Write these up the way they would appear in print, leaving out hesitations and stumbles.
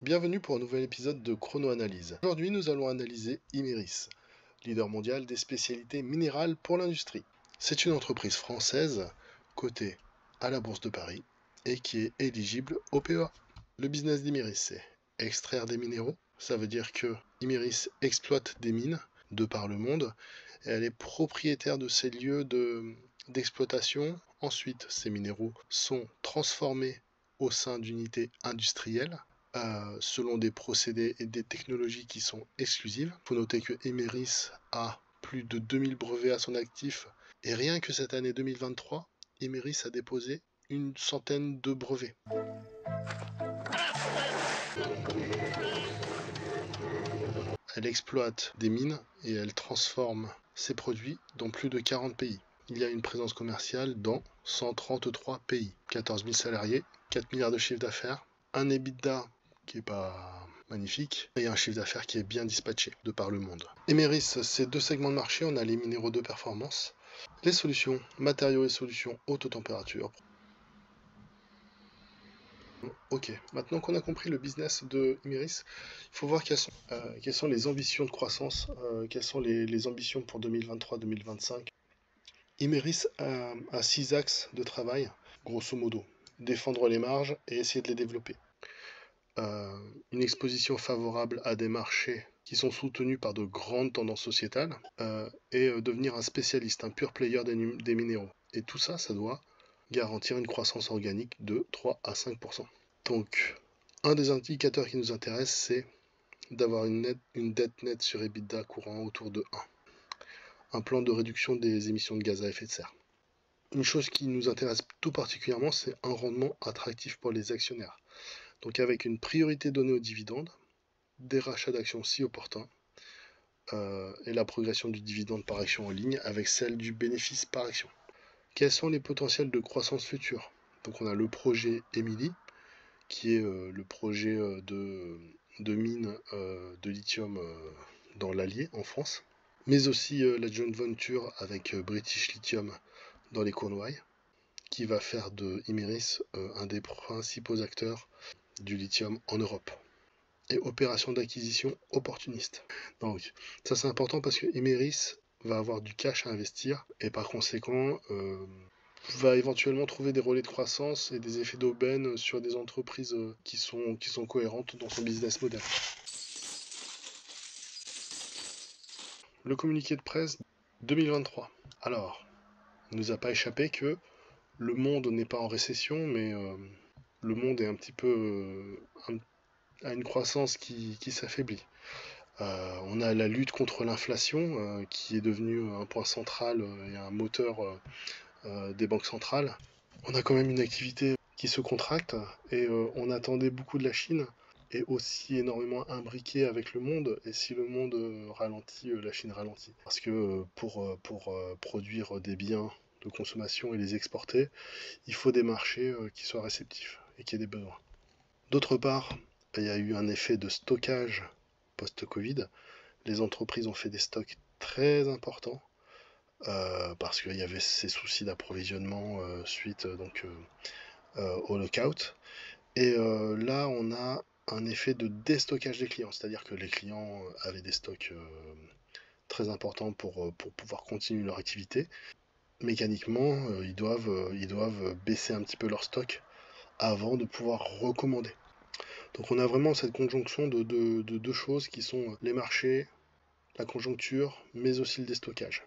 Bienvenue pour un nouvel épisode de Chrono-Analyse. Aujourd'hui, nous allons analyser Imerys, leader mondial des spécialités minérales pour l'industrie. C'est une entreprise française cotée à la Bourse de Paris et qui est éligible au PEA. Le business d'Imerys, c'est extraire des minéraux. Ça veut dire que Imerys exploite des mines de par le monde et elle est propriétaire de ces lieux d'exploitation. Ensuite, ces minéraux sont transformés au sein d'unités industrielles selon des procédés et des technologies qui sont exclusives. Il faut noter que Imerys a plus de 2000 brevets à son actif et rien que cette année 2023, Imerys a déposé une centaine de brevets. Elle exploite des mines et elle transforme ses produits dans plus de 40 pays. Il y a une présence commerciale dans 133 pays, 14 000 salariés, 4 milliards de chiffre d'affaires, un EBITDA qui est pas magnifique, et un chiffre d'affaires qui est bien dispatché de par le monde. Imerys, c'est deux segments de marché. On a les minéraux de performance, les solutions, matériaux et solutions haute température. Ok, maintenant qu'on a compris le business de Imerys, il faut voir quelles sont les ambitions de croissance, quelles sont les ambitions pour 2023-2025. Imerys a 6 axes de travail, grosso modo. Défendre les marges et essayer de les développer. Une exposition favorable à des marchés qui sont soutenus par de grandes tendances sociétales et devenir un spécialiste, un pur player des minéraux. Et tout ça, ça doit garantir une croissance organique de 3 à 5%. Donc, un des indicateurs qui nous intéresse, c'est d'avoir une dette nette sur EBITDA courant autour de 1. Un plan de réduction des émissions de gaz à effet de serre. Une chose qui nous intéresse tout particulièrement, c'est un rendement attractif pour les actionnaires. Donc avec une priorité donnée aux dividendes, des rachats d'actions si opportuns, et la progression du dividende par action en ligne avec celle du bénéfice par action. Quels sont les potentiels de croissance future? Donc on a le projet Emily, qui est le projet de mine de lithium dans l'Allier en France, mais aussi la joint venture avec British Lithium dans les Cornouailles, qui va faire de Imerys un des principaux acteurs du lithium en Europe. Et opération d'acquisition opportuniste. Donc ça c'est important parce que Imerys va avoir du cash à investir et par conséquent va éventuellement trouver des relais de croissance et des effets d'aubaine sur des entreprises qui sont cohérentes dans son business model. Le communiqué de presse 2023. Alors, il ne nous a pas échappé que le monde n'est pas en récession, mais le monde est un petit peu à une croissance qui s'affaiblit. On a la lutte contre l'inflation qui est devenue un point central et un moteur des banques centrales. On a quand même une activité qui se contracte et on attendait beaucoup de la Chine et aussi énormément imbriquée avec le monde. Et si le monde ralentit, la Chine ralentit. Parce que pour produire des biens de consommation et les exporter, il faut des marchés qui soient réceptifs et qui aient des besoins. D'autre part, il y a eu un effet de stockage post-Covid. Les entreprises ont fait des stocks très importants parce qu'il y avait ces soucis d'approvisionnement suite au lockout. Et là, on a un effet de déstockage des clients, c'est-à-dire que les clients avaient des stocks très importants pour pouvoir continuer leur activité. Mécaniquement, ils doivent baisser un petit peu leur stock avant de pouvoir recommander. Donc on a vraiment cette conjonction de deux choses qui sont les marchés, la conjoncture, mais aussi le déstockage.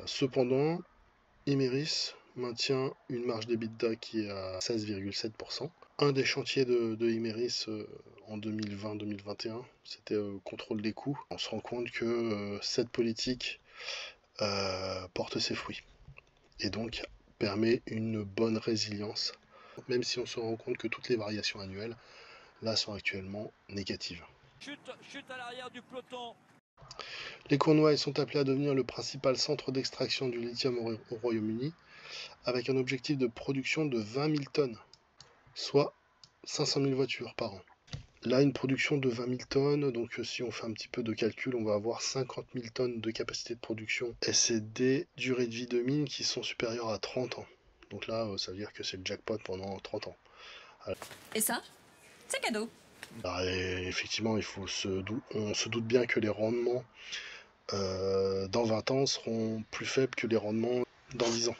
Cependant, Imerys maintient une marge d'EBITDA qui est à 16,7%. Un des chantiers de Imerys en 2020-2021, c'était contrôle des coûts. On se rend compte que cette politique porte ses fruits et donc permet une bonne résilience, même si on se rend compte que toutes les variations annuelles là sont actuellement négatives. Chute à l'arrière du peloton. Les Cornouailles sont appelés à devenir le principal centre d'extraction du lithium au Royaume-Uni, avec un objectif de production de 20 000 tonnes, soit 500 000 voitures par an. Là, une production de 20 000 tonnes, donc si on fait un petit peu de calcul, on va avoir 50 000 tonnes de capacité de production. Et c'est des durées de vie de mine qui sont supérieures à 30 ans. Donc là, ça veut dire que c'est le jackpot pendant 30 ans. Et ça, c'est cadeau. Alors, effectivement, on se doute bien que les rendements dans 20 ans seront plus faibles que les rendements dans 10 ans.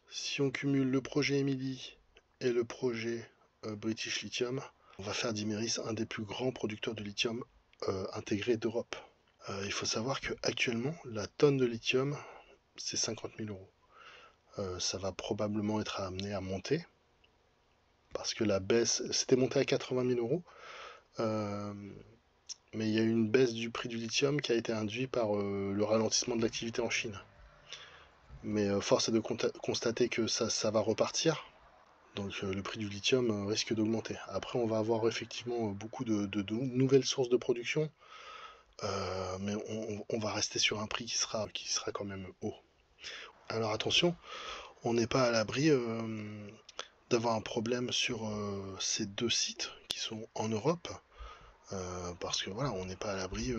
Si on cumule le projet Emily et le projet British Lithium, on va faire d'Imerys un des plus grands producteurs de lithium intégré d'Europe. Il faut savoir qu'actuellement, la tonne de lithium, c'est 50 000 euros. Ça va probablement être amené à monter, parce que la baisse, c'était monté à 80 000 euros, mais il y a eu une baisse du prix du lithium qui a été induite par le ralentissement de l'activité en Chine. Mais force est de constater que ça va repartir, donc le prix du lithium risque d'augmenter. Après, on va avoir effectivement beaucoup de nouvelles sources de production, mais on va rester sur un prix qui sera quand même haut. Alors attention, on n'est pas à l'abri d'avoir un problème sur ces deux sites qui sont en Europe, parce que voilà, on n'est pas à l'abri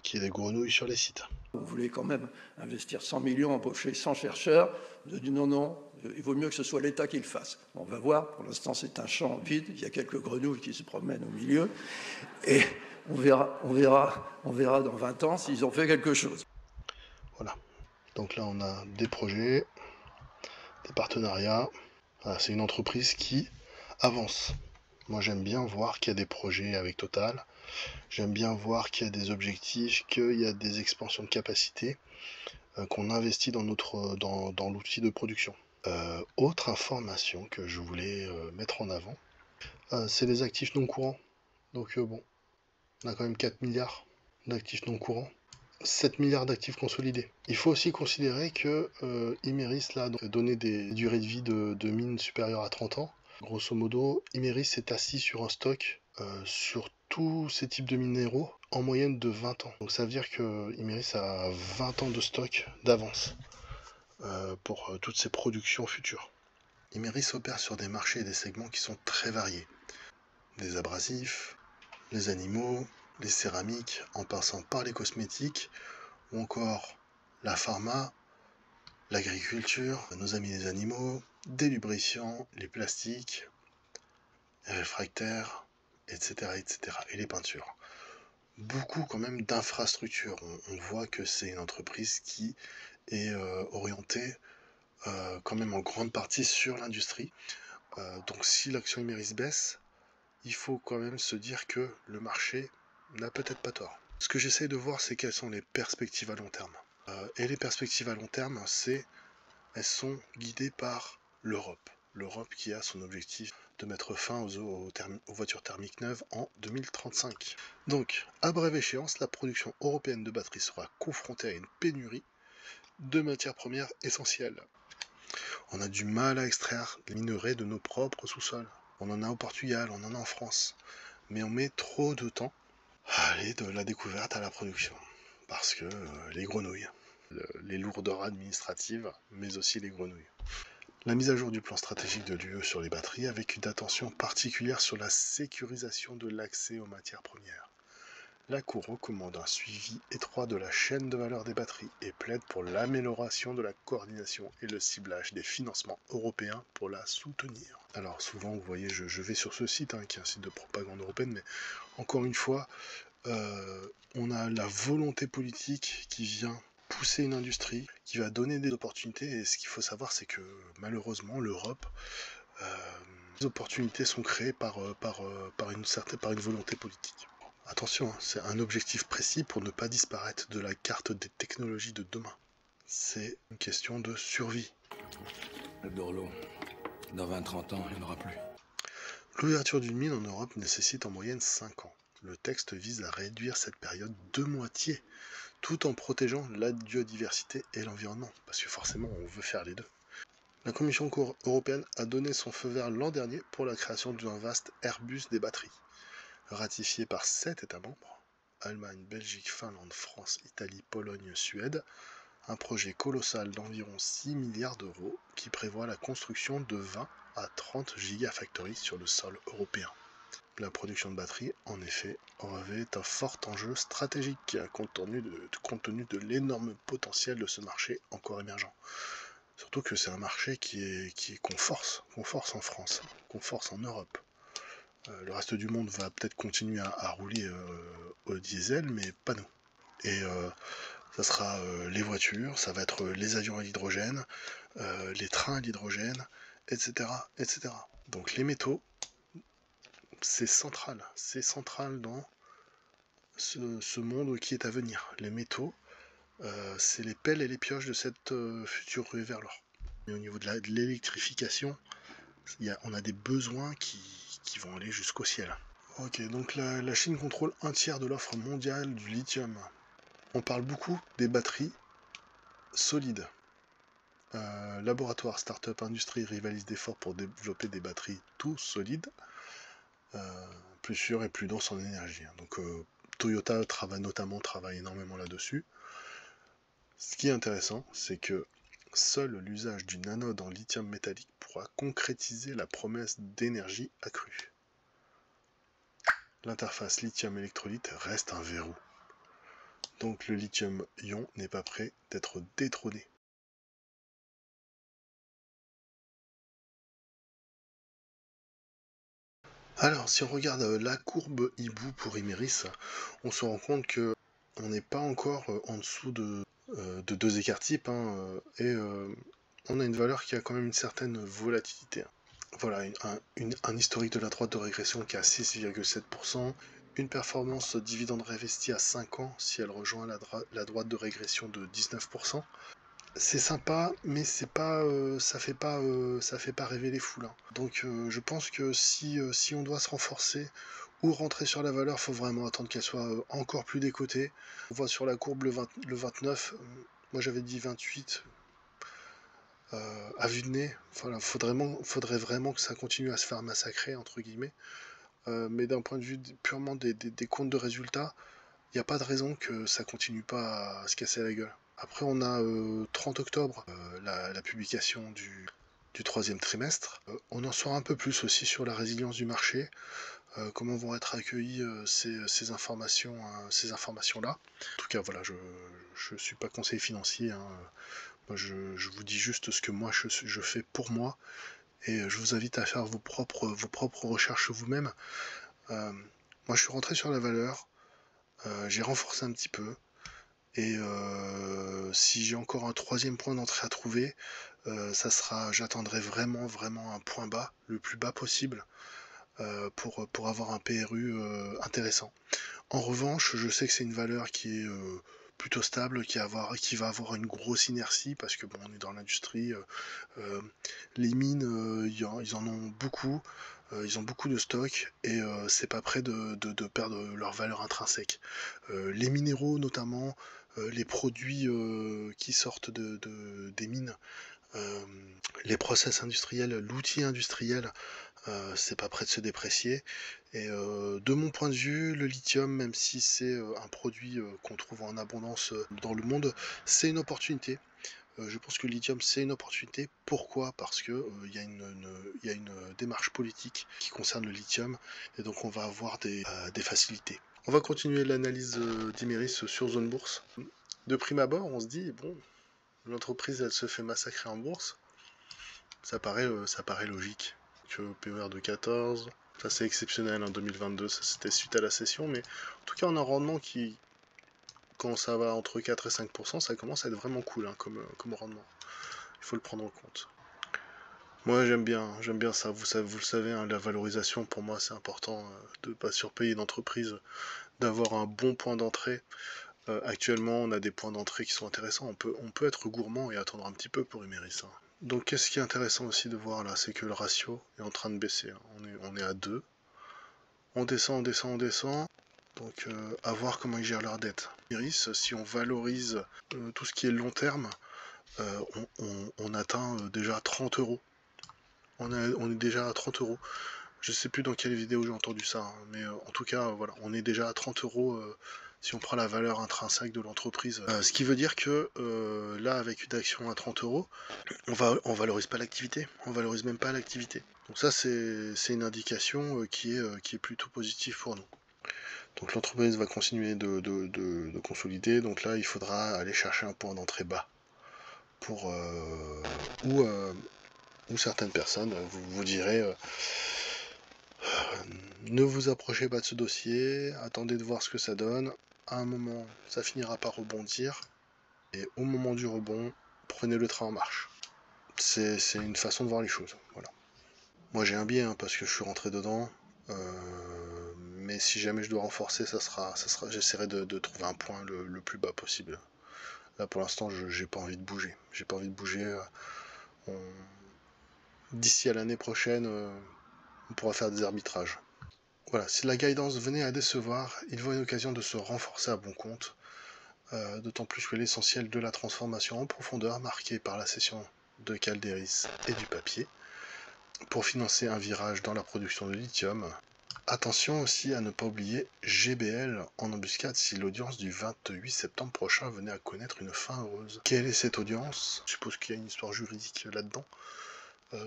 qu'il y ait des grenouilles sur les sites. Vous voulez quand même investir 100 millions, embaucher 100 chercheurs. Vous avez dit non, il vaut mieux que ce soit l'État qui le fasse. On va voir, pour l'instant c'est un champ vide, il y a quelques grenouilles qui se promènent au milieu, et on verra dans 20 ans s'ils ont fait quelque chose. Voilà, donc là on a des projets, des partenariats, voilà, c'est une entreprise qui avance. Moi j'aime bien voir qu'il y a des projets avec Total, j'aime bien voir qu'il y a des objectifs, qu'il y a des expansions de capacité, qu'on investit dans l'outil de production. Autre information que je voulais mettre en avant, c'est les actifs non courants. Donc bon, on a quand même 4 milliards d'actifs non courants, 7 milliards d'actifs consolidés. Il faut aussi considérer que Imerys là, a donné des durées de vie de mines supérieures à 30 ans. Grosso modo, Imerys est assis sur un stock sur tous ces types de minéraux en moyenne de 20 ans. Donc ça veut dire que Imerys a 20 ans de stock d'avance pour toutes ses productions futures. Imerys opère sur des marchés et des segments qui sont très variés. Des abrasifs, les animaux, les céramiques, en passant par les cosmétiques, ou encore la pharma, l'agriculture, nos amis les animaux, des lubrifiants, les plastiques, les réfractaires, etc., etc., et les peintures. Beaucoup quand même d'infrastructures. On voit que c'est une entreprise qui est orientée quand même en grande partie sur l'industrie. Donc si l'action Imerys baisse, il faut quand même se dire que le marché n'a peut-être pas tort. Ce que j'essaie de voir, c'est quelles sont les perspectives à long terme. Et les perspectives à long terme, elles sont guidées par l'Europe. L'Europe qui a son objectif de mettre fin aux voitures thermiques neuves en 2035. Donc, à brève échéance, la production européenne de batteries sera confrontée à une pénurie de matières premières essentielles. On a du mal à extraire des minerais de nos propres sous-sols. On en a au Portugal, on en a en France. Mais on met trop de temps à aller de la découverte à la production. Parce que les grenouilles, les lourdeurs administratives, mais aussi les grenouilles. La mise à jour du plan stratégique de l'UE sur les batteries avec une attention particulière sur la sécurisation de l'accès aux matières premières. La Cour recommande un suivi étroit de la chaîne de valeur des batteries et plaide pour l'amélioration de la coordination et le ciblage des financements européens pour la soutenir. Alors souvent, vous voyez, je vais sur ce site, qui est un site de propagande européenne, mais encore une fois, on a la volonté politique qui vient pousser une industrie, qui va donner des opportunités, et ce qu'il faut savoir, c'est que malheureusement, l'Europe, les opportunités sont créées par une volonté politique. Attention, c'est un objectif précis pour ne pas disparaître de la carte des technologies de demain. C'est une question de survie. Le Dorlo, dans 20-30 ans, il n'y en aura plus. L'ouverture d'une mine en Europe nécessite en moyenne 5 ans. Le texte vise à réduire cette période de moitié, tout en protégeant la biodiversité et l'environnement, parce que forcément on veut faire les deux. La Commission européenne a donné son feu vert l'an dernier pour la création d'un vaste Airbus des batteries. Ratifié par 7 États membres, Allemagne, Belgique, Finlande, France, Italie, Pologne, Suède, un projet colossal d'environ 6 milliards d'euros qui prévoit la construction de 20 à 30 gigafactories sur le sol européen. La production de batteries, en effet, revêt un fort enjeu stratégique compte tenu de l'énorme potentiel de ce marché encore émergent. Surtout que c'est un marché qu'on force en France, qu'on force en Europe. Le reste du monde va peut-être continuer à rouler au diesel, mais pas nous. Et ça sera les voitures, ça va être les avions à l'hydrogène, les trains à l'hydrogène, etc., etc. Donc les métaux, c'est central dans ce monde qui est à venir. Les métaux, c'est les pelles et les pioches de cette future ruée vers l'or. Et au niveau de l'électrification, on a des besoins qui vont aller jusqu'au ciel. Ok, donc la Chine contrôle un tiers de l'offre mondiale du lithium. On parle beaucoup des batteries solides. Laboratoires, start-up, industrie rivalisent d'efforts pour développer des batteries tout solides, plus sûres et plus denses en énergie. Donc Toyota travaille énormément là-dessus. Ce qui est intéressant, c'est que seul l'usage d'une anode en lithium métallique pourra concrétiser la promesse d'énergie accrue. L'interface lithium-électrolyte reste un verrou. Donc le lithium-ion n'est pas prêt d'être détrôné. Alors, si on regarde la courbe hibou pour Imerys, on se rend compte que on n'est pas encore en dessous de 2 écarts types, et on a une valeur qui a quand même une certaine volatilité. Voilà, un historique de la droite de régression qui est à 6,7%, une performance dividende réinvestie à 5 ans si elle rejoint la droite de régression de 19%. C'est sympa, mais c'est pas, ça fait pas rêver les foules. Donc je pense que si on doit se renforcer ou rentrer sur la valeur, faut vraiment attendre qu'elle soit encore plus décotée. On voit sur la courbe le 29, moi j'avais dit 28. À vue de nez, voilà, faudrait vraiment que ça continue à se faire massacrer, entre guillemets. Mais d'un point de vue purement des comptes de résultats, il n'y a pas de raison que ça continue pas à se casser la gueule. Après, on a 30 octobre, la publication du 3e trimestre. On en saura un peu plus aussi sur la résilience du marché, comment vont être accueillies ces informations-là. En tout cas, voilà, je ne suis pas conseiller financier. Moi, je vous dis juste ce que moi je fais pour moi, et je vous invite à faire vos propres recherches vous-même. Moi, je suis rentré sur la valeur, j'ai renforcé un petit peu, et si j'ai encore un 3e point d'entrée à trouver, j'attendrai vraiment un point bas, le plus bas possible, pour avoir un PRU intéressant. En revanche, je sais que c'est une valeur qui est plutôt stable, qui va avoir une grosse inertie, parce que bon, on est dans l'industrie, les mines, ils en ont beaucoup, ils ont beaucoup de stock, et c'est pas près de perdre leur valeur intrinsèque. Les minéraux notamment, les produits qui sortent des mines, les process industriels, l'outil industriel, c'est pas prêt de se déprécier. Et de mon point de vue, le lithium, même si c'est un produit qu'on trouve en abondance dans le monde, c'est une opportunité. Je pense que le lithium, c'est une opportunité. Pourquoi? Parce que il y a une démarche politique qui concerne le lithium, et donc on va avoir des facilités. On va continuer l'analyse d'Imerys sur Zone Bourse. De prime abord, on se dit, bon, l'entreprise, elle se fait massacrer en bourse. Ça paraît logique. Que PER de 14, ça c'est exceptionnel en 2022, ça c'était suite à la session, mais en tout cas on a un rendement qui, quand ça va entre 4 et 5%, ça commence à être vraiment cool comme rendement. Il faut le prendre en compte. Moi j'aime bien ça, vous le savez, la valorisation pour moi c'est important, de ne pas surpayer une entreprise, d'avoir un bon point d'entrée. Actuellement on a des points d'entrée qui sont intéressants, on peut être gourmand et attendre un petit peu pour Imerys. Donc qu'est-ce qui est intéressant aussi de voir là, c'est que le ratio est en train de baisser. On est à 2. On descend. Donc à voir comment ils gèrent leur dette. Imerys, si on valorise tout ce qui est long terme, on atteint déjà 30 euros. On est déjà à 30 euros. Je sais plus dans quelle vidéo j'ai entendu ça, mais en tout cas, voilà, on est déjà à 30 euros si on prend la valeur intrinsèque de l'entreprise. Ce qui veut dire que là, avec une action à 30 euros, on valorise pas l'activité, on valorise même pas l'activité. Donc ça, c'est une indication qui est plutôt positive pour nous. Donc l'entreprise va continuer de consolider, donc là, il faudra aller chercher un point d'entrée bas pour où certaines personnes vous direz Ne vous approchez pas de ce dossier, attendez de voir ce que ça donne. À un moment, ça finira par rebondir. Et au moment du rebond, prenez le train en marche. C'est une façon de voir les choses. Voilà. Moi j'ai un biais hein, parce que je suis rentré dedans. Mais si jamais je dois renforcer, j'essaierai de trouver un point le plus bas possible. Là pour l'instant, j'ai pas envie de bouger. J'ai pas envie de bouger. D'ici à l'année prochaine, on pourra faire des arbitrages. Voilà, si la guidance venait à décevoir, il voit une occasion de se renforcer à bon compte. D'autant plus que l'essentiel de la transformation en profondeur marquée par la cession de Calderis et du papier pour financer un virage dans la production de lithium. Attention aussi à ne pas oublier GBL en embuscade si l'audience du 28 septembre prochain venait à connaître une fin heureuse. Quelle est cette audience? Je suppose qu'il y a une histoire juridique là-dedans.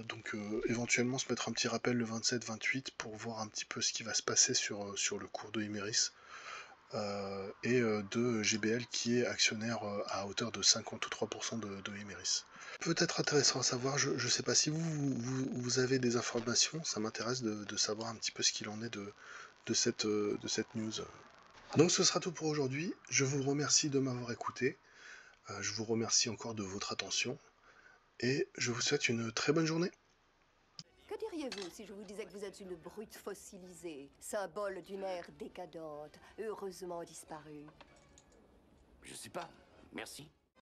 Donc éventuellement se mettre un petit rappel le 27-28 pour voir un petit peu ce qui va se passer sur le cours de Imerys. Et de GBL qui est actionnaire à hauteur de 53% de Imerys. Peut-être intéressant à savoir, je ne sais pas si vous avez des informations, ça m'intéresse de savoir un petit peu ce qu'il en est de cette news. Donc ce sera tout pour aujourd'hui, je vous remercie de m'avoir écouté, je vous remercie encore de votre attention, et je vous souhaite une très bonne journée. Que diriez-vous si je vous disais que vous êtes une brute fossilisée, symbole d'une ère décadente, heureusement disparue? Je sais pas. Merci.